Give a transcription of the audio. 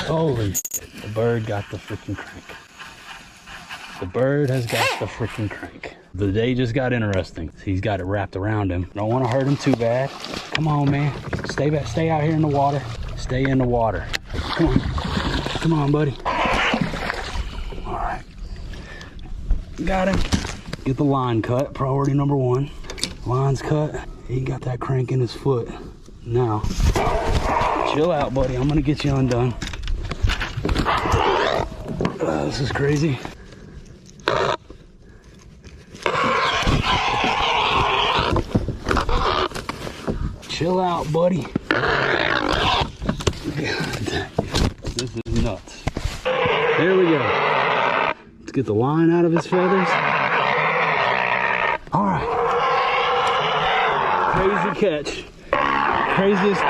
Holy shit, the bird got the freaking crank. The bird has got the freaking crank. The day just got interesting. He's got it wrapped around him. Don't want to hurt him too bad. Come on, man. Stay back. Stay out here in the water. Stay in the water. Come on. Come on, buddy. All right. Got him. Get the line cut. Priority number one. Line's cut. He got that crank in his foot. Now, chill out, buddy. I'm going to get you undone. This is crazy. Chill out, buddy. This is nuts. There we go. Let's get the line out of his feathers. All right. Crazy catch. Craziest